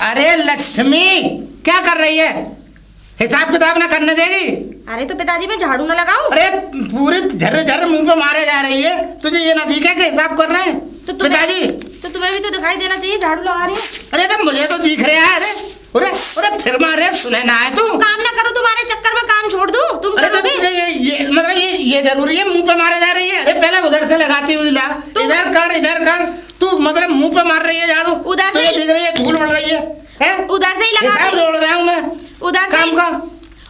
अरे लक्ष्मी क्या कर रही है? हिसाब किताब ना करने देगी? अरे तो पिताजी मैं झाड़ू ना लगाऊं? अरे पूरी झर्र झर्र मुंह पे मारे जा रही है, तुझे ये ना दिखा कि हिसाब कर रहे हैं तो पिताजी? तो तुम्हें भी तो दिखाई देना चाहिए झाड़ू लगा रही हूँ। अरे तो मुझे तो दिख रहा है। अरे फिर मारे सुने ना है तू? काम ना करूँ तुम्हारे चक्कर में काम छोड़ दूं? तुम अरे तो करोगे? ये मतलब ये जरूरी है मुंह पे मारे जा रही है? अरे पहले उधर से लगाती हुई ला, इधर कर तू मतलब मुंह पे मार रही है झाड़ू, उधर तो से ये दिख रही है धूल बढ़ रही है? उधर से ही लगा हिसाब जोड़ रहा हूँ मैं उधर से काम का।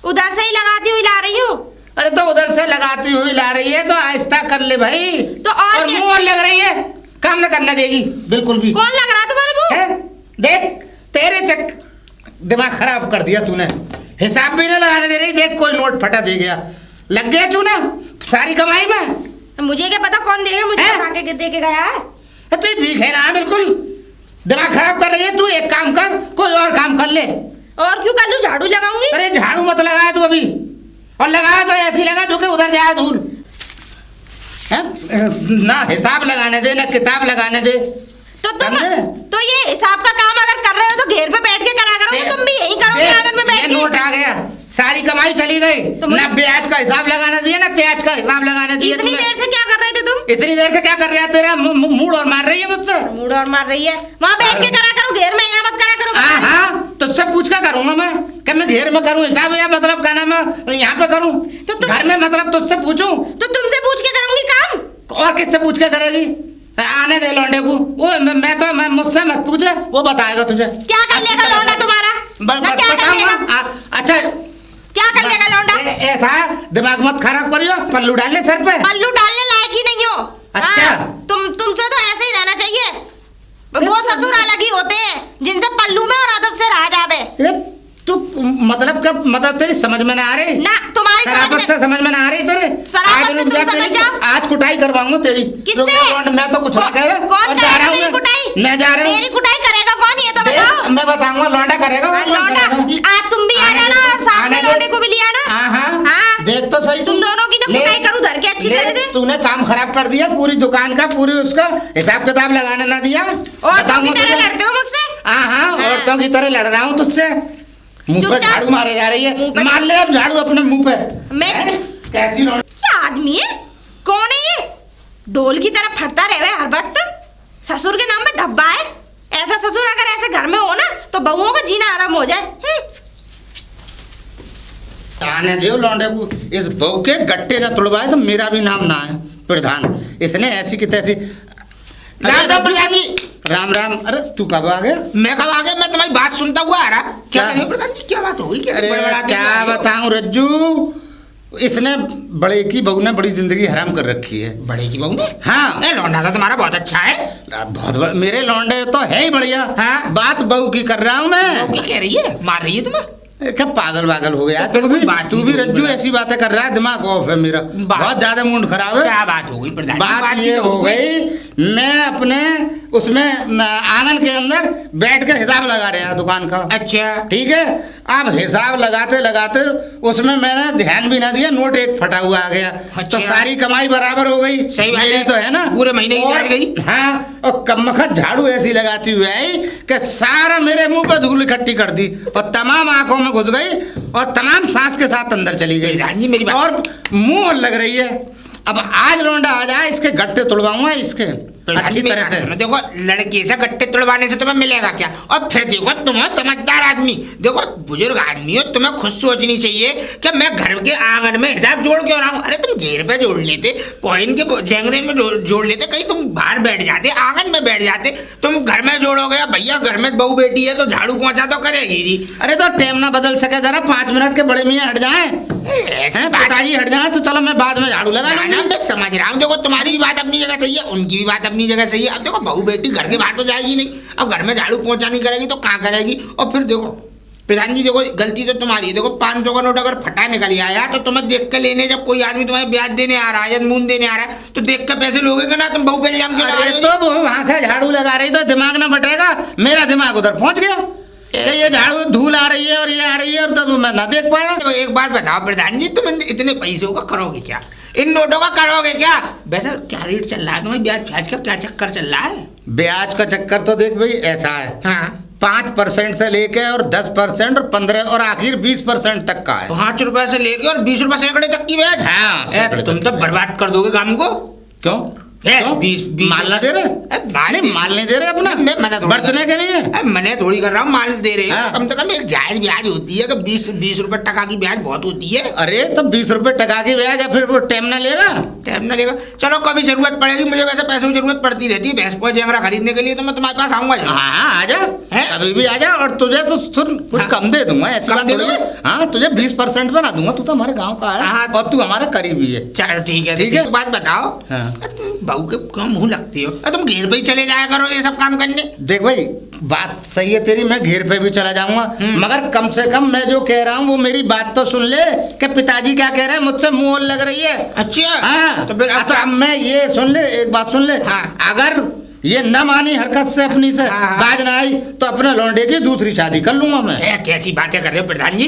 उधर से ही लगाती हुई ला रही हूँ। अरे तो उधर से लगाती हुई ला रही है तो आहिस्ता कर ले भाई। तो और मुंह और लग रही है, काम न करने देगी बिल्कुल भी। कौन लग रहा है तुम्हारे मुंह? है? देख तेरे दिमाग खराब कर दिया तूने, हिसाब भी नहीं लगाने दे रही। देख कोई नोट फटा दे गया, लग गया चूना सारी कमाई में। मुझे क्या पता कौन देगा, मुझे उठा के दे के गया है। तो दिखे ना बिल्कुल दिमाग खराब कर रही है तू। एक काम कर, कोई और काम कर ले। और क्यों कर लूं? झाड़ू लगाऊंगी। अरे झाड़ू मत लगा तू अभी, और लगा तो ऐसी लगा जो कि उधर जाए धूल। ना हिसाब लगाने दे ना किताब लगाने दे। तो ये हिसाब का काम अगर कर रहे हो तो घेर पे बैठ के करा करो। तुम भी यही करोगे आंगन में बैठ के? नोट आ गया, सारी कमाई चली गई। ना ब्याज का हिसाब लगाने दिया ना प्याज का हिसाब लगाने दिया। इतनी देर से क्या कर रहे थे तुम? इतनी देर से क्या कर रहा है? तेरा मूड और मार रही है मुझसे। मूड और मार रही है? वहाँ बैठ के करा करो, घेर में यहाँ मत करा करो। हाँ तुझसे पूछ कर करूंगा मैं कि मैं घेर में करूं हिसाब या मतलब क्या नाम है यहाँ पे करूं? तो घर में मतलब तुझसे पूछूं? तो तुमसे पूछ के करूंगी काम। और किससे पूछ के करेगी? आने दे लौंडे को। वो मैं मुझसे मत पूछे, वो बताएगा तुझे क्या कर लेगा लौंडा तुम्हारा। बताऊंगा। अच्छा क्या कर लेगा लौंडा? ऐसा दिमाग मत खराब करियो, पल्लू डाल ले सर पे। पल्लू डालने लायक ही नहीं हो। अच्छा तुमसे तो ऐसे ही रहना चाहिए। वो ससुर अलग ही होते हैं जिनसे पल्लू में और अदब से रहा जावे। तू मतलब तेरी समझ में ना आ रही ना? तुम्हारी समझ में ना आ रही तेरे। आज कुटाई करवाऊंगा तेरी। किससे? मैं तो कुछ नहीं कह रहा। कौन जा रहा हूँ कुटाई? मैं जा रहा हूँ। मेरी कुटाई करेगा कौन ये तो बताओ। मैं बताऊंगा, लौंडा करेगा। लौंडा तुम भी आ जाना और साथ में लौंडे को भी ले आना। हाँ देख तो सही, तुम दोनों की ना कुटाई करूँ धर के अच्छी तरह से। तूने काम खराब कर दिया पूरी दुकान का, पूरी उसका हिसाब किताब लगाने ना दिया। औरतों की तरह लड़ते हो मुझसे? हाँ औरतों की तरह लड़ रहा हूँ तुझसे। मुंह पे झाड़ू मारे जा रही है, मार ले अब झाड़ू अपने मुंह पे। कैसी क्या आदमी है? कौन है ये? ढोल की तरह फटता रहे हर वक्त। ससुर के नाम पे धब्बा है। ऐसा ससुर अगर ऐसे घर में हो ना तो बहुओं का जीना आराम हो जाए। आने दो लौंडे को। इस बहू के गट्टे न तुड़वाए तो मेरा भी नाम ना है प्रधान। इसने ऐसी की तैसी। प्रधान जी राम राम। अरे तू कब आ गया? मैं कब आ गया? मैं तुम्हारी बात सुनता हुआ आ रहा। क्या प्रधान जी क्या बात हो गई? अरे क्या बताऊं रज्जू, इसने बड़े की बहू ने बड़ी जिंदगी हराम कर रखी है। बड़े की बहू ने? हाँ लौंडा तो तुम्हारा बहुत अच्छा है। बहुत मेरे लौंडे तो है ही बढ़िया। हाँ? बात बहू की कर रहा हूँ मैं। क्या कह रही है? मार रही है तुम्हें? क्या पागल हो गया तू भी रज्जू ऐसी बातें कर रहा है। दिमाग ऑफ है मेरा, बहुत ज्यादा मूड खराब है। क्या बात हो गई प्रधान? बात ये हो गई, मैं अपने उसमें आंगन के अंदर बैठ के हिसाब लगा रहा दुकान का। अच्छा ठीक है। अब हिसाब लगाते लगाते उसमें मैंने ध्यान भी ना दिया, नोट एक फटा हुआ आ गया। अच्छा। तो सारी कमाई बराबर हो गई। सही बात मेरी है। तो है ना पूरे महीने की निकल गई। हाँ और कमखत झाड़ू ऐसी लगाती हुई आई कि सारा मेरे मुंह पे धूल इकट्ठी कर दी और तमाम आंखों में घुस गई और तमाम सांस के साथ अंदर चली गई मेरी बात। और मुंह लग रही है। अब आज लौंडा आ जाए, इसके गट्टे तुड़वाऊंगा इसके अच्छी तरह से। देखो लड़के से गट्टे तुड़वाने से तुम्हें मिलेगा क्या? और फिर देखो तुम समझदार आदमी, देखो बुजुर्ग आदमी हो, तुम्हें खुद सोचनी चाहिए कि मैं घर के आंगन में हिसाब जोड़ क्यों रहा हूँ। अरे तुम घेर पे जोड़ लेते, पॉइंट के जेंगरे में जोड़ लेते, कहीं तुम बाहर बैठ जाते, आंगन में बैठ जाते। तुम घर में जोड़ोगे भैया, घर में बहू बेटी है तो झाड़ू पहुंचा तो करेगी जी। अरे तो टाइम ना बदल सके जरा 5 मिनट के बड़े मियाँ हट जाए, पिताजी हट जाए तो चलो मैं बाद में झाड़ू लगा लूंगा। मैं समझ रहा हूँ, देखो तुम्हारी भी बात अपनी जगह सही है, उनकी भी बात अपनी जगह सही है। अब देखो बहू बेटी घर के बाहर तो जाएगी नहीं, अब घर में झाड़ू पहुंचा नहीं करेगी तो कहाँ करेगी। और फिर देखो प्रधान जी, देखो गलती तो तुम्हारी है। देखो 500 का नोट अगर फटा निकल आया तो तुम्हें देख के लेने, जब कोई आदमी तुम्हें ब्याज देने आ रहा है या मून देने आ रहा है तो देख के पैसे लोगे ना। तुम बहू के इल्जाम क्यों? तो वहां से झाड़ू लगा रही तो दिमाग ना बटेगा, मेरा दिमाग उधर पहुंच गया। ये झाड़ू धूल आ रही है और ये आ रही है और तब मैं ना देख पाया। तो एक बात बताओ प्रधान जी, तुम इतने पैसों का करोगे क्या? इन नोटों का करोगे क्या? वैसे क्या रेट चल रहा है तुम्हारी ब्याज फ्याज का? क्या चक्कर चल रहा है? ब्याज का चक्कर तो देख भाई ऐसा है। हाँ 5% से लेके और 10% और 15 और आखिर 20% तक का है। 5 रुपए से लेके और 20 रुपए सैकड़े तक की ब्याज। हाँ, सैकड़े तुम तो बर्बाद कर दोगे काम को। क्यों? क्यों? 20 माल ना दे रहे? माल नहीं दे रहे अपना, मैं मना थोड़ी बरतने के लिए। मैंने थोड़ी कर रहा हूँ, माल दे रहे हैं। हाँ। कम से कम एक जायज ब्याज होती है कि 20 रुपए टका की ब्याज बहुत होती है। अरे तो 20 रुपए टका की ब्याज है, फिर वो टाइम ना लेगा? टाइम ना लेगा। चलो कभी जरूरत पड़ेगी, मुझे वैसे पैसों की जरूरत पड़ती रहती है भैंस जेंगरा खरीदने के लिए, तो मैं तुम्हारे पास आऊंगा। हाँ आ जा, हैं? कभी भी आ जा। और तुझे तो सुन कुछ हाँ। कम दे दूंगा, ऐसी कम बात दे थोड़ी है। दोगे? हाँ तुझे 20% बना दूंगा, तू तो हमारे गांव का है। हाँ। और तू हमारा करीबी है। चलो ठीक है, ठीक है। एक बात बताओ। हाँ। तुम बहू के क्यों मुंह लगती हो? तुम घेर पे ही चले जाया करो ये सब काम करने। देख भाई, बात सही है तेरी, मैं घेर पे भी चला जाऊंगा, मगर कम से कम मैं जो कह रहा हूँ वो मेरी बात तो सुन ले कि पिताजी क्या कह रहे हैं, मुझसे मुंह लग रही है। अच्छा। हाँ तो फिर अब मैं ये सुन ले, एक बात सुन ले। हाँ। अगर ये न मानी हरकत से अपनी से हाँ। बाज ना आई तो अपने लौंडे की दूसरी शादी कर लूंगा मैं। कैसी बातें कर रहे हो प्रधान जी?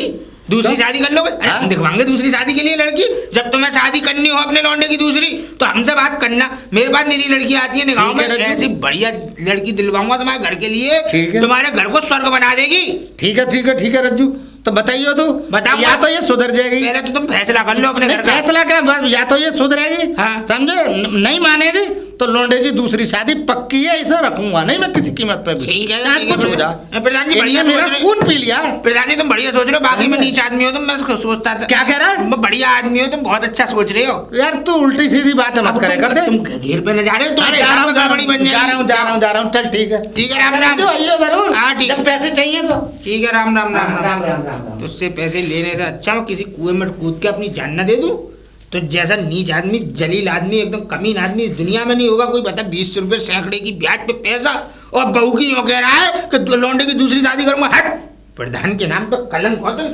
दूसरी तो? शादी कर लोगे? अरे हाँ? हम दिखवाएंगे दूसरी शादी के लिए लड़की। जब तुम्हें शादी करनी हो अपने लौंडे की दूसरी, तो हमसे बात करना। मेरे पास मेरी लड़की आती है निगाहों में, ठीक है, ऐसी बढ़िया लड़की दिलवाऊंगा तुम्हारे घर के लिए। ठीक है। तुम्हारे घर को स्वर्ग बना देगी। ठीक है ठीक है ठीक है रज्जू, तो बताइए तू। बताओ। या तो ये सुधर जाएगी, पहले तो तुम फैसला कर लो अपने नहीं, घर का। फैसला क्या, या तो ये सुधरेगी, हाँ। समझे, नहीं मानेगी तो लौंडे की दूसरी शादी पक्की है, इसे रखूंगा नहीं मैं किसी कीमत पे भी। ठीक है, चाहे ठीक है, कुछ हो प्रधान। जाए। प्रधान जी, इनने बढ़िया मेरा सोच रहे- खून पी लिया। प्रधान जी तुम बढ़िया सोच रहे हो, बाकी में नीच आदमी हो तुम। मैं सोचता था क्या कह रहा है? तुम बढ़िया आदमी हो, तुम बहुत अच्छा सोच रहे हो। यार तू उल्टी सीधी बातें मत करे कर दे। तुम घेर पे न जा रहे हो, अरे जा रहा हूँ, बड़ी बन जा रहा हूँ, जा रहा हूँ, जा रहा हूँ, चल ठीक है। ठीक है, राम राम। जो आइयो जरूर। हाँ, ठीक। जब पैसे चाहिए तो। ठीक है, राम राम राम राम राम राम। तुझसे पैसे लेने से अच्छा मैं किसी कुएं में कूद के अपनी जान न दे दूं। तो जैसा नीच आदमी, जलील आदमी, एकदम कमीन आदमी इस दुनिया में नहीं होगा कोई। बता 20 रुपए सैकड़े की ब्याज पे पैसा, और बहू की यूं कह रहा है कि लौंडे की दूसरी शादी करूंगा। हट, प्रधान के नाम पे कलंक हो तुम।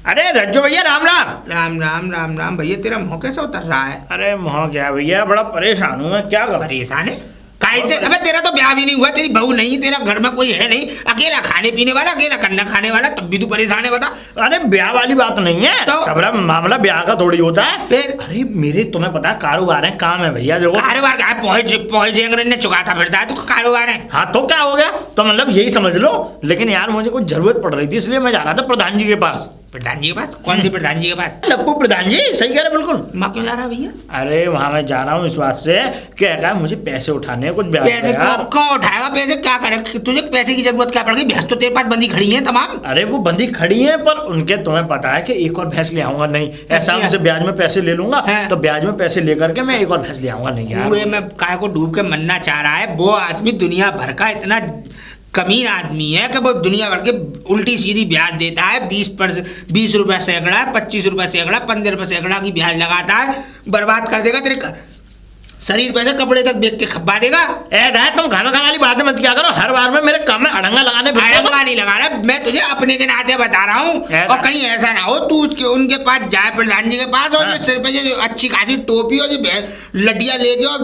अरे रज्जो भैया राम राम। राम राम राम राम। भैया तेरा मुंह कैसा उतर रहा है? अरे मुँह क्या भैया, बड़ा परेशान हूँ मैं, क्या करूँ। परेशान है कैसे? अबे तेरा तो ब्याह भी नहीं हुआ, तेरी बहू नहीं, तेरा घर में कोई है नहीं, अकेला खाने पीने वाला, अकेला करना खाने वाला, तब भी तू परेशान है। बता। अरे ब्याह वाली बात नहीं है, तो? सबरा मामला ब्याह का थोड़ी होता है। फिर? अरे मेरे तुम्हें पता है कारोबार है, काम है भैया देखो। कारोबार का पहुंच जेंगरन ने चुकाता फिरता है, तू कारोबार है। हाँ तो क्या हो गया, तो मतलब यही समझ लो। लेकिन यार मुझे कुछ जरूरत पड़ रही थी, इसलिए मैं जा रहा था प्रधान जी के पास। प्रधान जी के पास? कौन से प्रधान जी के पास? लप्पू प्रधान जी, सही कह रहे बिल्कुल। माँ क्यों जा रहा भैया? अरे वहां मैं जा रहा हूँ इस बात से, क्या कहा मुझे पैसे उठाने हैं कुछ ब्याह पैसे का यार। कौन उठाएगा? पैसे क्या करे? तुझे पैसे की जरूरत क्या पड़ गई? भैंस तो तेरे पास बंदी खड़ी है तमाम। अरे वो बंदी खड़ी है, पर उनके तुम्हें पता है कि एक और भैंस ले आऊंगा नहीं, ऐसा अच्छा। उनसे ब्याज में पैसे ले लूंगा, हाँ। तो ब्याज में पैसे लेकर के मैं एक और भैंस ले आऊंगा नहीं यार। कुएं में काय को डूब के मरना चाह रहा है वो आदमी, दुनिया भर का इतना कमीन आदमी है कि वो दुनिया भर के उल्टी सीधी ब्याज देता है। 20 रुपए सैकड़ा, 25 रुपए सैकड़ा, 15 रुपए सैकड़ा की ब्याज लगाता है। बर्बाद कर देगा तेरे शरीर पे से कपड़े तक बेच के खपा देगा। ऐसा है, तुम खाना खाने वाली बातें मत किया करो, हर बार में मेरे काम में अड़ंगा लगाने फिरते हो। अड़ंगा नहीं लगा रहा, मैं तुझे अपने के नाते बता रहा हूँ। और कहीं ऐसा ना हो तू उनके पास जाए, प्रधान जी के पास, और हाँ। सिर पे जो अच्छी खासी टोपी और जो लडिया लेके और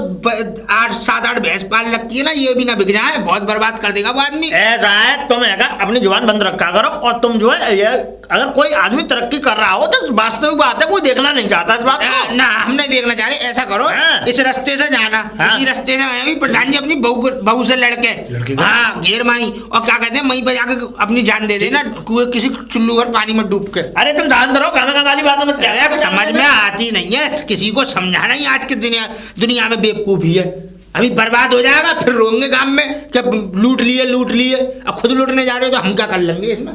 8-7-8 भैंस पाल लगती है ना, ये भी ना बिक जाए, बहुत बर्बाद कर देगा वो आदमी। ऐसा है, तुम अपनी जुबान बंद रखा करो। और तुम जो है अगर कोई आदमी तरक्की कर रहा हो तो वास्तविक बात है, कोई देखना नहीं चाहता इस बात को। ना हम नहीं देखना चाह रहे। ऐसा करो, हाँ। इस रास्ते से जाना, हाँ। इसी रास्ते से आए भी प्रधान जी अपनी बहू से लड़के, हाँ घेर माई, और क्या कहते हैं वहीं पे जाके अपनी जान दे देना, किसी चुल्लू भर पानी में डूब के। अरे तुम जानते रहो, खाना खाने वाली बातें मत किया करो। समझ में आती नहीं है, किसी को समझाना ही आज के दुनिया में बेवकूफी है। अभी बर्बाद हो जाएगा, फिर रोंगे गांव में कि लूट लिए, अब खुद लूटने जा रहे हो तो हम क्या कर लेंगे इसमें।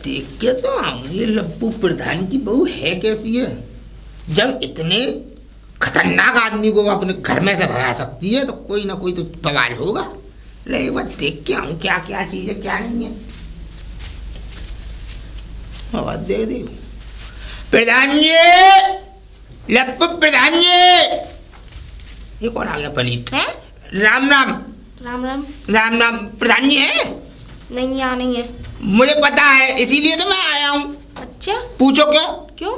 देख के तो ये लप्पू प्रधान की बहू है कैसी है, जब इतने खतरनाक आदमी को वो अपने घर में से भगा सकती है, तो कोई ना कोई तो बवाल होगा। ले एक बार देख के आऊं क्या क्या चीज है क्या नहीं है। आवाज दे दी प्रधान जी, लप्पू प्रधान जी। ये कौन आ गया पलीत? हैं? राम राम। राम राम। राम राम। प्रधान जी है? नहीं, यहाँ नहीं है। मुझे पता है, इसीलिए तो मैं आया हूँ। अच्छा, पूछो क्यों? क्यों?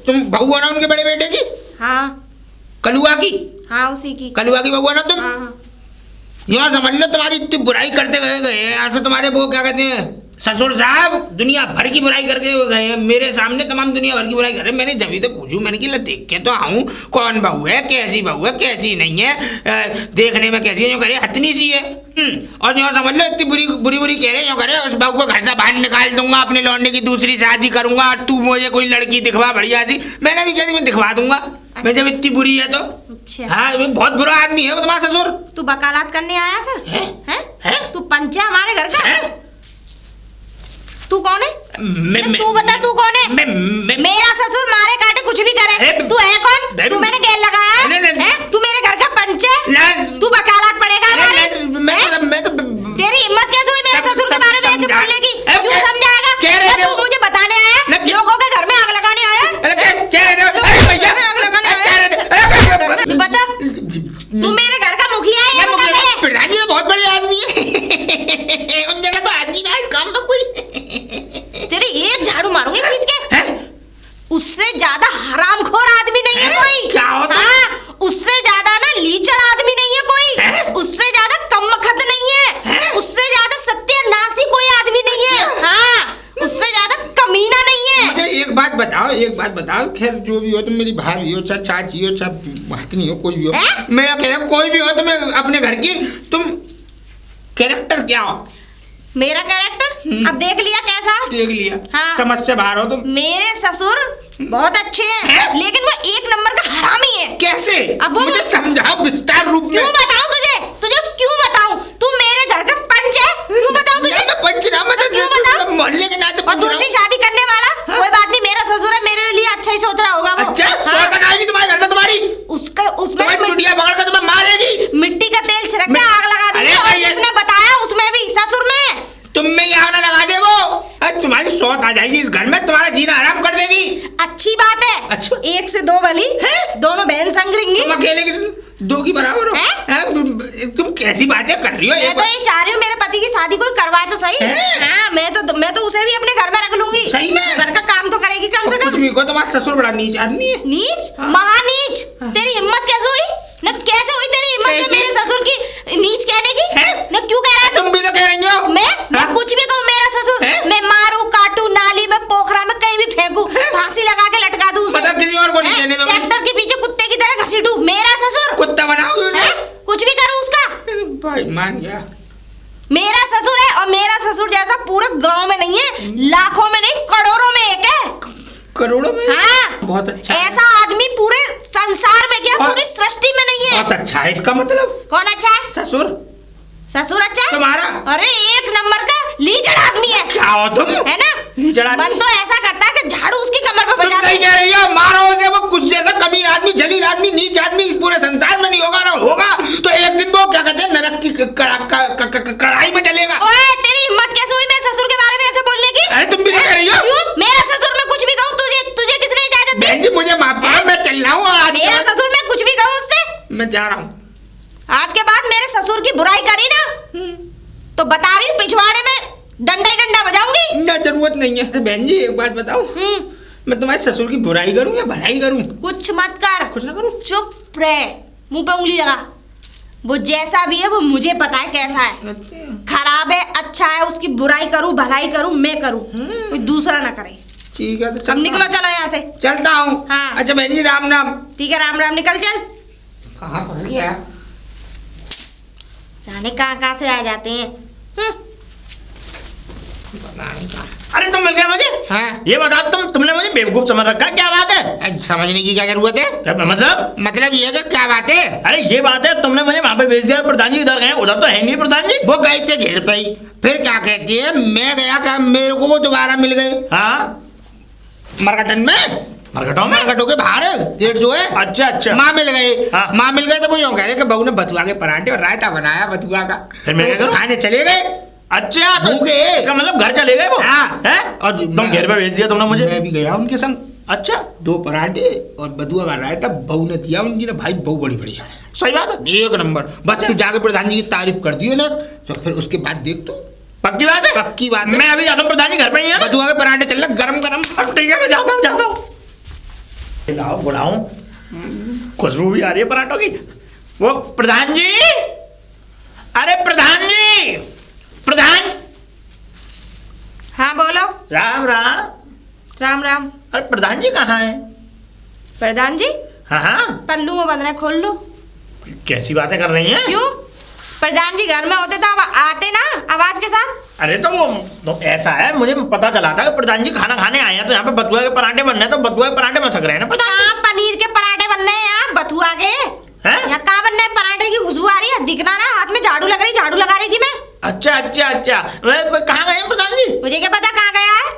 तुम बहू हो ना उनके बड़े बेटे की? हाँ कलुआ की? हाँ, उसी की। कलुआ की बहू है ना तुम? हाँ हाँ। यहाँ समझ लो तुम्हारी इतनी बुराई करते गए यहाँ से तुम्हारे वो क्या कहते हैं ससुर साहब दुनिया भर की बुराई करके गए हैं मेरे सामने, तमाम दुनिया भर की बुराई कर रहे हैं। मैंने जब तो पूछूं, मैंने कि देख के तो आऊं कौन बहू है, कैसी बहू है, कैसी नहीं है, देखने में कैसी है, जो करे हथनी सी है। और जो समझ लो इतनी बुरी बुरी बुरी कह रहे हैं, जो करे उस बहू को घर से बाहर निकाल दूंगा, अपने लौंडे की दूसरी शादी करूंगा, तू मुझे कोई लड़की दिखवा बढ़िया सी। मैंने भी कह दी मैं दिखवा दूंगा, मैं जब इतनी बुरी है तो। अच्छा। हाँ बहुत बुरा आदमी है वो तुम्हारा ससुर। तू वकालत करने आया फिर? हैं? तू पंच है हमारे घर का? तू कौन है? मैं तू बता तू कौन है? मैं मेरा ससुर मारे काटे कुछ भी करे, तू है कौन? तू मैंने गेल लगाया है? तू मेरे घर का पंच है? तू वकालत पड़ेगा हमारे? मैं तो तेरी हिम्मत कैसे हुई मेरे ससुर के बारे में ऐसे बोलने की? क्यों समझाएगा? कह रहे थे तू मुझे बताने आया, लोगों के घर में आग लगाने आया? बता, तू मेरे घर का मुखिया है या बता मैं? प्रधान जी तो बहुत बड़े आदमी है, उन जगह तो आदमी ना इस काम में कोई। तेरी एक झाड़ू मारूंगी खींच के। उससे ज्यादा हरामखोर आदमी नहीं है कोई। क्या होता? हाँ, उससे ज्यादा ना लीचड़ आदमी नहीं है कोई। उससे ज्यादा कमबख्त नहीं है। उससे ज्यादा सत्यानाशी कोई आदमी नहीं है। हाँ, उससे ज्यादा कमीना नहीं है। मुझे एक बात बताओ, खैर जो भी हो, तुम मेरी भाभी हो, चाहे चाची हो, चाहे महतनी हो, कोई भी हो, मैं कह रहा हूँ कोई भी हो, तो मैं अपने घर की, तुम कैरेक्टर क्या हो? मेरा कैरेक्टर अब देख लिया कैसा? देख लिया। हाँ। समझ से बाहर हो तुम। मेरे ससुर बहुत अच्छे हैं, लेकिन वो एक नंबर का हरामी है। कैसे? अब वो मुझे समझाओ विस्तार रूप में। क्यों बताऊं तुझे क्यों बताऊं? तू मेरे घर का पंच है, क्यों बताऊं तुझे? मैं पंचनामा तो क्यों बताऊं? मोहल्ले के नाते और दूसरी शादी करने वाला कोई बात नहीं, मेरा ससुर है, मेरे लिए अच्छा ही सोच रहा होगा वो। अच्छा हाँ। सोचन आएगी तुम्हारे घर में तुम्हारी, उसमें तुम्हारी चुटिया पकड़ कर तुम्हें मारेगी, मिट्टी का तेल छिड़क के आग लगा दूंगी। अरे और भाई, जिसने बताया उसमें भी ससुर में तुम में यहाँ ना लगा दे वो। अरे तुम्हारी सोच आ जाएगी इस घर में, तुम्हारा जीना आराम कर देगी। अच्छी बात है। अच्छा। एक से दो बली दोनों बहन संग रहेंगी। तुम अकेले की दो की बराबर हो। तुम कैसी बातें कर रही हो? मैं तो ये चाह रही हूँ मेरे पति की शादी कोई करवाए तो सही। हाँ, मैं तो उसे भी अपने घर में रख लूंगी। सही में? घर का काम तो करेगी कम से कुछ कम। भी को, तुम्हारा ससुर बड़ा नीच आदमी है। नीच? महानीच। तेरी हिम्मत कैसे हुई? न कैसे हुई तेरी हिम्मत मेरे ससुर की नीच कहने की? न क्यों कह रहा है तुम भी तो कह रही हो। मैं कुछ भी कहूँ मेरा ससुर, मैं मारू काटू, नाली में, पोखरा में, कहीं भी फेंकू, फांसी लगा के लटका दूं उसे। मतलब किसी और को नहीं कहने दोगे? ट्रैक्टर के पीछे कुत्ते की तरह घसीटू। मेरा ससुर कुत्ता बनाओगे उसे? कुछ भी करूँ उसका। भाई मान गया। मेरा ससुर है, और मेरा ससुर जैसा पूरे गांव में नहीं है, लाखों में नहीं करोड़ों में एक है। करोड़ों में? हाँ, बहुत अच्छा। ऐसा आदमी पूरे संसार में क्या पूरी सृष्टि में नहीं है। बहुत अच्छा है इसका मतलब। कौन अच्छा है? ससुर। ससुर अच्छा है तुम्हारा? अरे एक नंबर का लीचड़ आदमी है। क्या हो तुम? है ना? लीचड़ आदमी? मन तो ऐसा करता है कि झाड़ू उसकी कमर पर तुम बजा सही दूं। कह रही हो। मारो उसे, वो कुछ जैसा कमीन आदमी, जलील आदमी, नीच आदमी इस पूरे संसार में नहीं होगा। ना होगा तो एक दिन वो क्या कहते हैं नरक की कढ़ाई में जलेगा। ओए, तेरी हिम्मत कैसे हुई मेरे ससुर के बारे में ऐसे बोलने की? अरे तुम भी तो कह रही हो। क्यों? मेरा ससुर मैं कुछ भी कहूँ तुझे किसने इजाजत दी? बहन जी मुझे माफ करो, मैं चल रहा हूँ। मेरा ससुर मैं कुछ भी कहूँ उससे? मैं जा रहा हूँ। आज के बाद मेरे ससुर की बुराई करी ना तो बता रही हूँ पिछवाड़े में डंडा ही डंडा बजाऊंगी। ना जरूरत नहीं है। बहन जी एक बात बताओ, मैं तुम्हारे ससुर की बुराई करूं या भलाई करूं? कुछ मत कर। कुछ ना करूं? चुप रह, मुंह पे उंगली लगा। वो जैसा भी है वो मुझे पता है कैसा है, खराब है अच्छा है, उसकी बुराई करूं भलाई करूं मैं करूं, कोई दूसरा ना करे। ठीक है तो अब निकलो, चलो यहाँ से। चलता हूँ। हाँ। अच्छा बहन जी राम राम। ठीक है, राम राम, निकल चल। कहाँ फंस गया? जाने कहाँ से आ जाते हैं। अरे तुम मिल गए मुझे? हाँ। ये बता, तुमने मुझे बेवकूफ समझ रखा, क्या बात है? समझने की क्या जरूरत है? क्या मतलब ये है कि क्या बात है? अरे ये बात है, तुमने मुझे वहां पे भेज दिया, प्रधान जी इधर गए, उधर तो है नहीं प्रधान जी। वो गए थे घेर पे ही, फिर क्या कहती है मैं गया क्या, मेरे को वो दोबारा मिल गए। हाँ, मरकटन में, मरकटों के बाहर गेट जो है। अच्छा माँ मिल गए। हाँ। माँ मिल गए तो वो यूँ कह रहे कि बहू ने बथुआ के पराठे और रायता बनाया बथुआ का, फिर मैं क्या करूं? खाने चले गए। अच्छा, तो भूखे। इसका मतलब घर चले गए वो? हाँ। हैं? और तुम घेर पे भेज दिया तुमने मुझे? मैं भी गया उनके संग। अच्छा, 2 पराठे और बथुआ का रायता बहू ने दिया। उनकी ना भाई बहू बड़ी बढ़िया है, सही बात है, एक नंबर। बस तू जाके प्रधान जी की तारीफ कर दियो ना, तो फिर उसके बाद देख तू। पक्की बात है? पक्की बात है। मैं अभी जाता हूँ, प्रधान जी घर पे ही है ना? बथुआ के पराठे चल रहे गरम गरम। अब ठीक है, मैं जाता हूँ। लाओ बुलाऊं, खुशबू भी आ रही है पराठों की। वो प्रधान जी, अरे प्रधान जी, प्रधान हाँ बोलो। राम राम। राम राम। अरे प्रधान जी कहाँ है? प्रधान जी हाँ हाँ, पल्लू में बंद रहे, खोल लो। कैसी बातें कर रही हैं? क्यों? प्रधान जी घर में होते तो अब आते ना आवाज के साथ। अरे तो ऐसा है, मुझे पता चला था कि प्रधान जी खाना खाने आए हैं, तो यहाँ पे बथुआ के पराठे बनने हैं, तो बथुआ के पराठे मसक रहे हैं ना प्रधान जी। कहाँ पनीर के पराठे बनने हैं यहाँ बथुआ के? हैं? यहाँ कहाँ बनने हैं? पराठे की खुशबू आ रही है, दिखना ना, हाथ में झाड़ू लग रही, झाड़ू लगा रही थी मैं। अच्छा अच्छा अच्छा, कहाँ गए हैं प्रधान जी? मुझे क्या पता कहाँ गया है।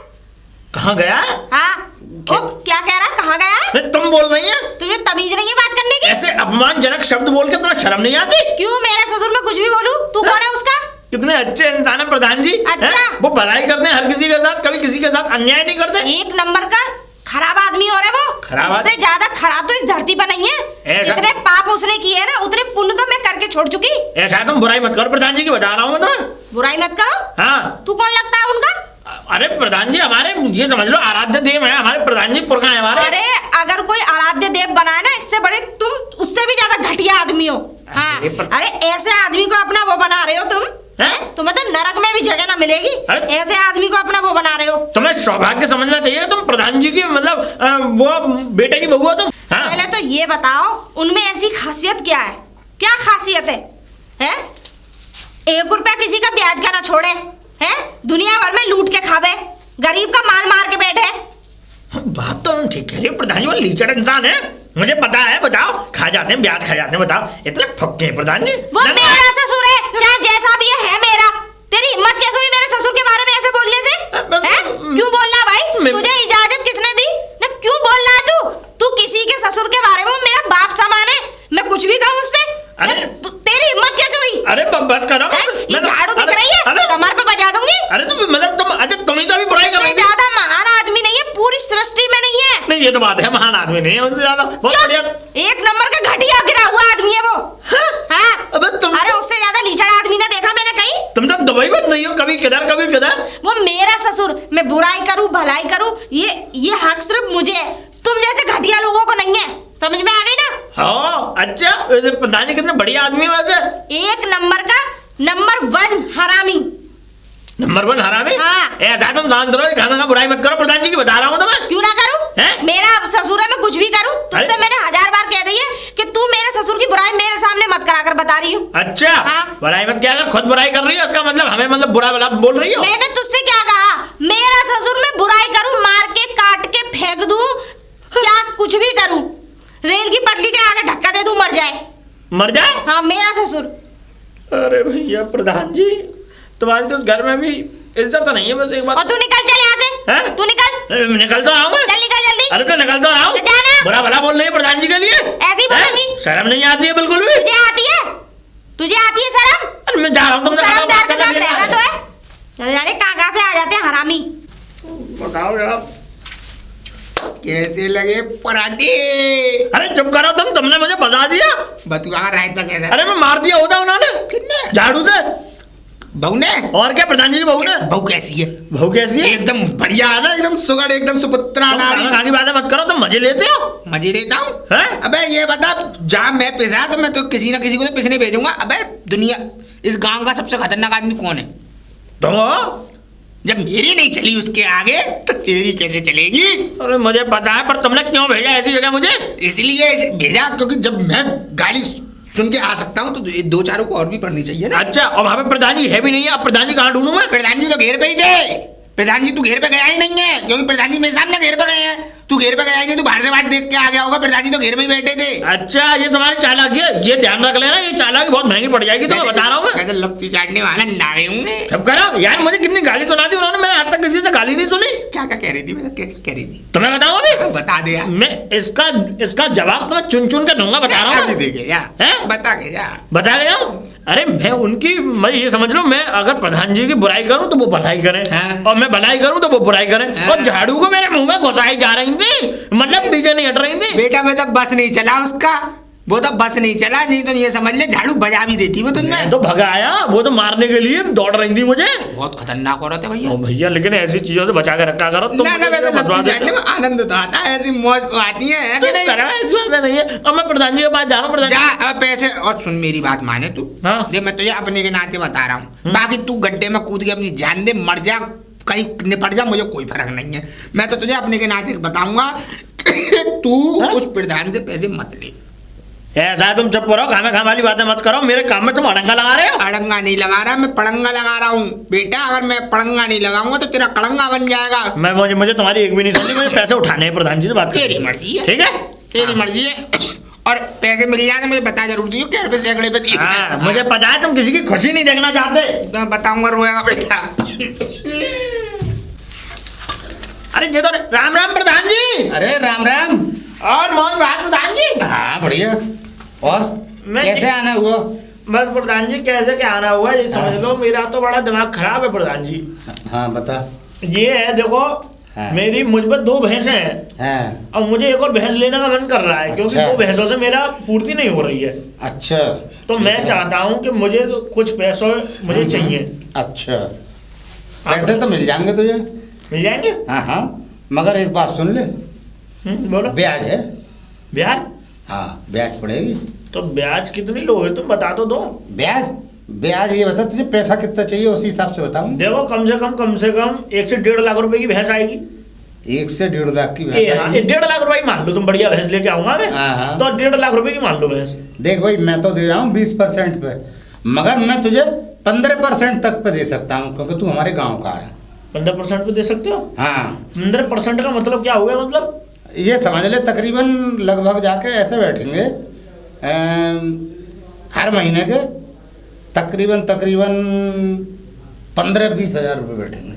कहाँ गया? हाँ ओ, क्या कह रहा है, कहाँ गया है? नहीं, तुम बोल रही हैं? तुम्हें तमीज नहीं है बात करने की? ऐसे अपमानजनक शब्द बोल के तुम्हें शर्म नहीं आती? क्यों, मेरे ससुर में कुछ भी बोलूं? तू कौन है उसका? कितने अच्छे इंसान है प्रधान जी। अच्छा। हैं? वो भलाई करते हैं हर किसी के साथ, कभी किसी के साथ अन्याय नहीं करते। एक नंबर का खराब आदमी हो रहा है वो। खराब इससे ज्यादा खराब तो इस धरती पर नहीं है। ऐसा? जितने पाप उसने किए ना उतने पुण्य तो मैं करके छोड़ चुकी। ऐसा तुम बुराई मत करो प्रधान जी की, बता रहा हूँ मैं तुम्हें। बुराई मत करो। हाँ, तू कौन लगता है उनका? अरे प्रधान जी हमारे, ये समझ लो आराध्य देव है हमारे प्रधान जी, पुरखा है हमारे। अरे अगर कोई आराध्य देव बनाए ना, इससे बड़े तुम उससे भी ज्यादा घटिया आदमी हो। हाँ अरे ऐसे आदमी को अपना वो बना रहे हो तुम। हैं? तुम्हें तो नरक में भी जगह ना मिलेगी। अरे? ऐसे आदमी को अपना वो बना रहे हो। तुम्हें सौभाग्य समझना चाहिए, तुम प्रधान जी की मतलब वो बेटे की बहू हो तुम। हाँ? पहले तो ये बताओ उनमें ऐसी खासियत क्या है? क्या खासियत है? हैं? 1 रुपया किसी का ब्याज का ना छोड़े, हैं? दुनिया भर में लूट के खावे, गरीब का माल मार के बैठे। बात तो हम ठीक कह रही हो प्रधान जी, वो लीचड़ इंसान है, मुझे पता है। बताओ, खा जाते हैं ब्याज, खा जाते हैं, बताओ इतने फक्के हैं प्रधान जी। वो मेरा ससुर है, चाहे जैसा भी है मेरा। तेरी हिम्मत कैसे हुई मेरे ससुर के बारे में ऐसे बोलने से? हैं? क्यों बोलना भाई? तुझे इजाजत किसने दी ना? क्यों बोल रहा है तू? तू किसी के ससुर के बारे में, मेरा बाप समान है, मैं कुछ भी कहूँ उससे। अरे तेरी हिम्मत कैसे हुई? अरे बस करो। ये झाड़ू दिख रही है, कमर पे बजा दूंगी। अरे तुम मतलब तुम, अच्छा तुम ही तो अभी बुराई कर रही थी। ज्यादा महान आदमी नहीं है, पूरी सृष्टि में नहीं है। नहीं ये तो बात है, महान आदमी नहीं है उनसे ज्यादा। बहुत बढ़िया। एक नंबर का घटिया गिरा हुआ आदमी है वो। हाँ? अबे तुम, अरे उससे ज्यादा लीचड़ आदमी ना देखा मैंने कहीं। तुम तो दुबई बन रही हो, कभी किधर कभी किधर। वो मेरा ससुर, मैं बुराई करूं भलाई करूं, ये हक सिर्फ मुझे है, तुम जैसे घटिया लोगों को नहीं है। समझ में आ गई ना? हाँ अच्छा, वैसे प्रधान जी कितने बढ़िया आदमी है वैसे। एक नंबर का नंबर 1 हरामी। नंबर 1 हरामी? हाँ। ऐसा तुम शांत रहो, खाना का बुराई मत करो, प्रधान जी की बता रहा हूँ तुम्हें। क्यों ना करूं? हैं? मेरा ससुर है, मैं कुछ भी करूं। तुझसे अरे? मैंने 1000 बार कह दी है कि तू मेरे ससुर की बुराई मेरे सामने मत करा कर, बता रही हूँ। अच्छा। हाँ। बुराई मत क्या, अगर खुद बुराई कर रही हो उसका मतलब हमें मतलब बुरा भला बोल रही हो। मैंने तुझसे क्या कहा? मेरा ससुर मैं बुराई करूं, मार के काट के फेंक दूं, क्या कुछ भी करूं, रेल की पटरी के आगे धक्का दे दूं, मर जाए। मर जाए? हाँ मेरा ससुर। अरे भैया प्रधान जी, तुम्हारी तो घर में भी इज्जत तो नहीं है, बस एक बात। और तू निकल चल यहाँ से। हैं? तू निकल। निकल तो आओ मैं। चल निकल जल्दी। अरे तो निकल तो आओ। तो जाना। बुरा भला बोल रही है प्रधान जी के लिए। ऐसे ही बोलूंगी। शर्म नहीं आती है बिल्कुल भी। तुझे आती है? तुझे आती है शर्म? अरे मैं जा रहा हूँ, तू तुमसे शर्मदार के बात साथ करने रहना के तो लिए। है। चले जाने कहाँ से आ जाते हैं हरामी। बताओ यार, कैसे लगे पराठे? अरे चुप करो तुमने मुझे बता दिया। बतुआ का रायता कैसा? अरे मैं मार दिया होता उन्होंने। कितने? झाड़ू से। बहू ने? और क्या प्रधान जी की बहू ने? बहू कैसी है? बहू कैसी है? एकदम बढ़िया है ना, एकदम सुगड़, एकदम सुपुत्रा नारी। खाना की बातें मत करो, तुम मजे लेते हो। मजे लेता हूँ। हैं? अबे ये बता, जहाँ मैं पिसा तो मैं तो किसी ना किसी को तो पिसने भेजूंगा। अबे दुनिया, इस गांव का सबसे खतरनाक आदमी कौन है? तुम हो? जब मेरी नहीं चली उसके आगे तो तेरी कैसे चलेगी? अरे मुझे पता है, पर तुमने क्यों भेजा ऐसी जगह मुझे? इसलिए भेजा क्योंकि जब मैं गाली सुन के आ सकता हूँ तो 2-4 को और भी पढ़नी चाहिए ना। अच्छा, और वहाँ पे प्रधान जी है भी नहीं है, अब प्रधान जी कहाँ ढूंढूं मैं? प्रधान जी तो घेर पे ही थे। प्रधान जी तू घेर पे गया ही नहीं है, क्योंकि प्रधान जी मेरे सामने घेर पे गए हैं। तू घेर पे गया ही नहीं, तू बाहर से बात देख के आ गया होगा। प्रधान जी तो घेर में ही बैठे थे। अच्छा, ये तुम्हारी चालाकी है, ये ध्यान रख लेना, ये चालाकी बहुत महंगी पड़ जाएगी, तो मैं बता रहा हूँ मैं। कैसे लफ्सी चाटने वाला नागे होंगे। सब करो यार, मुझे कितनी गाली सुना दी उन्होंने, मैंने आज तक किसी से गाली नहीं सुनी। क्या क्या कह रही थी? मतलब क्या क्या कह रही थी? तुम्हें बताऊँ अभी? बता दे यार। मैं इसका जवाब तुम्हें चुन चुन के दूंगा, बता रहा हूँ अभी मैं। देखे यार, हैं? बता के यार। बता गया हूँ। अरे मैं उनकी, मैं ये समझ लो, मैं अगर प्रधान जी की बुराई करूं तो वो भलाई करें, हाँ। और मैं भलाई करूं तो वो बुराई करें, हाँ। और झाड़ू को मेरे मुंह में घुसाई जा रही थी, मतलब पीछे नहीं हट रही थी। बेटा मैं तो बस नहीं चला उसका, वो तो बस नहीं चला, नहीं तो ये समझ ले झाड़ू बजा भी देती वो तुमने। मैं तो भगाया, वो तो मारने के लिए दौड़ रही थी मुझे। बहुत खतरनाक हो रहा था भैया। ओ भैया, लेकिन ऐसी चीजों से बचा के रखा करो तुम। ना ना, वैसे लफ्ज़ी चाटने में आनंद तो आता है, ऐसी मौज तो आती है कि नहीं? ऐसी बात नहीं है। अब मैं प्रधान जी के पास जा रहा हूँ। प्रधान जा अब पैसे, और सुन मेरी बात माने तू। हाँ। देख मैं तुझे अपने के नाते बता रहा हूँ, बाकी तू गड्ढे में कूद के अपनी जान दे, मर जा, कहीं निपट जा, मुझे कोई फर्क नहीं है। मैं तो तुझे अपने के नाते बताऊंगा कि तू उस प्रधान से पैसे मत ले। ऐसा है, तुम चुप करो, खामे खाम वाली बातें मत करो। मेरे काम में तुम अड़ंगा लगा रहे हो। अड़ंगा नहीं लगा रहा, मैं पड़ंगा लगा रहा हूँ बेटा। अगर मैं पड़ंगा नहीं लगाऊंगा तो तेरा कड़ंगा बन जाएगा। मैं मुझे तुम्हारी एक भी नहीं सुननी। मुझे पैसे उठाने हैं प्रधान जी से बात तेरी मर्जी है, ठीक है, तेरी मर्जी है। और पैसे मिल जाए तो मुझे बता जरूर दियो, क्या रुपये सैकड़े पे दिए। हाँ, मुझे पता है तुम किसी की खुशी नहीं देखना चाहते। तो बताऊंगा, रोएगा बेटा। अरे ये तो राम राम प्रधान जी। अरे राम राम। और मोहन भाई प्रधान जी। हाँ बढ़िया। और मैं कैसे आना हुआ? बस प्रधान जी कैसे क्या आना हुआ ये समझ लो। मेरा तो बड़ा दिमाग खराब है प्रधान जी। हाँ बता। ये है देखो, हाँ। मेरी मुझ पर 2 भैंसें हैं। हाँ। अब मुझे एक और भैंस लेने का मन कर रहा है, क्योंकि अच्छा। 2 भैंसों से मेरा पूर्ति नहीं हो रही है। अच्छा। तो मैं चाहता हूँ कि मुझे तो कुछ पैसों मुझे चाहिए। अच्छा, पैसे तो मिल जाएंगे तुझे। मिल जाएंगे? हाँ हाँ, मगर एक बात सुन ले, बोलो। ब्याज है। ब्याज? हाँ ब्याज पड़ेगी। तो ब्याज कितनी लोगे तुम बता तो दो। ब्याज ब्याज ये बता, तुझे पैसा कितना चाहिए उसी हिसाब से बताऊँ। देखो कम से कम 1 से 1.5 लाख रुपए की भैंस आएगी। 1 से 1.5 लाख की भैंस हाँ, आएगी। 1.5 लाख रुपए की मान लो, तुम बढ़िया भैंस लेके आऊंगा मैं। हाँ, हाँ। तो 1.5 लाख रुपए की मान लो भैंस। देख भाई, मैं तो दे रहा हूँ 20% पे, मगर मैं तुझे 15% तक पे दे सकता हूँ, क्योंकि तू हमारे गाँव का है। 15% पे दे सकते हो? हाँ। 15% का मतलब क्या हुआ? मतलब ये समझ ले, तकरीबन लगभग जाके ऐसे बैठेंगे हर महीने के तकरीबन 15-20 हज़ार रुपये बैठेंगे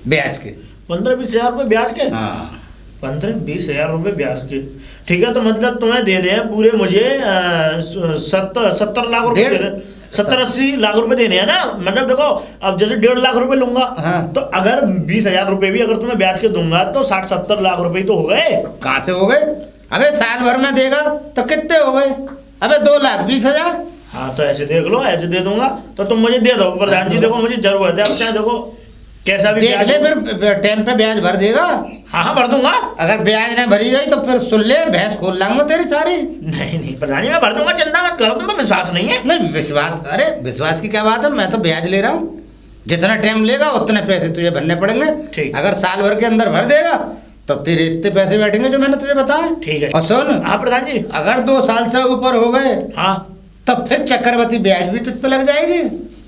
ब्याज के। 15-20 हज़ार रुपये ब्याज के? हाँ। 15-20 हज़ार रुपये ब्याज के, ठीक है। तो मतलब तुम्हें देने हैं पूरे मुझे 70 लाख रुपए देने, 70-80 लाख रुपए देने हैं ना। मतलब देखो, अब जैसे 1.5 लाख रुपए लूंगा, हाँ। तो अगर 20 हज़ार रुपए भी अगर तुम्हें ब्याज के दूंगा तो 60-70 लाख रुपए तो हो गए। कहाँ से हो गए? अबे साल भर में देगा तो कितने हो गए? अबे 2,20,000। हाँ तो ऐसे देख लो, ऐसे दे दूंगा तो तुम मुझे दे दो प्रधान जी। देखो मुझे जरूरत है, अब चाहे देखो कैसा भी देख ले, फिर टाइम पे ब्याज भर देगा। हाँ हाँ भर दूंगा। अगर ब्याज नहीं भरी गई तो फिर सुन ले, भैंस खोल लाऊंगा तेरी सारी। नहीं नहीं प्रधान जी, मैं भर दूंगा, चिंता मत करो, तुम पर विश्वास नहीं है। नहीं विश्वास, अरे विश्वास की क्या बात है, मैं तो ब्याज ले रहा हूँ। जितना टाइम लेगा उतने पैसे तुझे भरने पड़ेंगे। ठीक। अगर साल भर के अंदर भर देगा तो तेरे इतने पैसे बैठेंगे जो मैंने तुझे बताया। ठीक है। और सुन, हाँ प्रधान जी। अगर 2 साल से ऊपर हो गए हाँ तब फिर चक्रवृद्धि ब्याज भी तुझ पे लग जाएगी।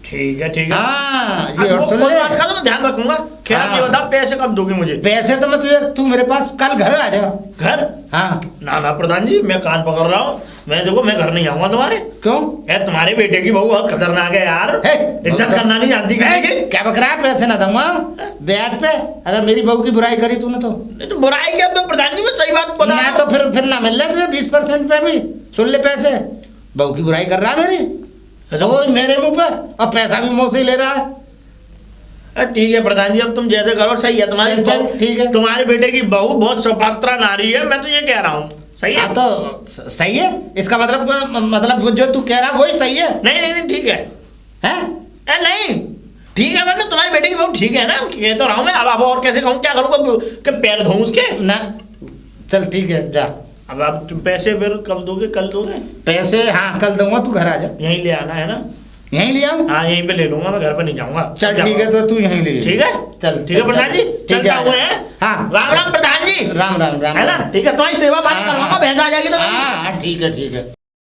ठीक है, ठीक है। हाँ, ये अब और सुन कोई ले। बात का तो मैं ध्यान रखूंगा। खैर हाँ। ये बताओ पैसे कब दोगे मुझे? पैसे तो मैं तुझे, तू मेरे पास कल घर आ जा। घर? हाँ। ना ना प्रधान जी, मैं कान पकड़ रहा हूँ। मैं देखो, मैं घर नहीं आऊंगा तुम्हारे। क्यों? यार तुम्हारे बेटे की बहू बहुत खतरनाक है यार। हे, इज्जत करना नहीं जानती किसी की। क्या बक रहा है? पैसे ना दूंगा ब्याज पे, अगर मेरी बहू की बुराई करी तूने तो। नहीं तो बुराई क्या प्रधान जी, मैं सही बात बता ना रहा तो हूँ। फिर ना मिल रहे तुझे 20% पे भी। सुन ले, पैसे बहू की बुराई कर रहा है मेरी, अच्छा। वो मेरे मुंह पे, और पैसा भी मुंह से ही ले रहा है। ठीक है प्रधान जी, अब तुम जैसे करो सही है। तुम्हारी चल, बहू- ठीक है। तुम्हारे बेटे की बहू बहुत सुपात्रा नारी है, मैं तो ये कह रहा हूँ। सही है? हाँ तो सही है, इसका मतलब वो जो तू कह रहा वही सही है। नहीं नहीं नहीं, ठीक है। हैं? नहीं ठीक है, मतलब तुम्हारे बेटे की बहू ठीक है ना, कह तो रहा हूँ मैं। अब और कैसे कहूँ, क्या करूँगा कि पैर धोऊं उसके? ना, चल ठीक है जा। अब आप तुम पैसे फिर कब दोगे? कल दोगे? पैसे हाँ कल दूंगा, तू घर आ जा। यहीं ले आना है ना? यहीं ले आऊँ? हाँ यहीं पे ले लूंगा, मैं घर पे नहीं जाऊंगा। चल ठीक है, तो तू यहीं ले। ठीक है, चल ठीक है प्रधान जी, ठीक चलता है, हुए हैं। हाँ। राम राम प्रधान जी। राम राम राम। है ना? ठीक है, तुम्हारी सेवा बात हाँ, करवाऊंगा, हाँ। भैंस आ जाएगी तो। हाँ ठीक है, ठीक है।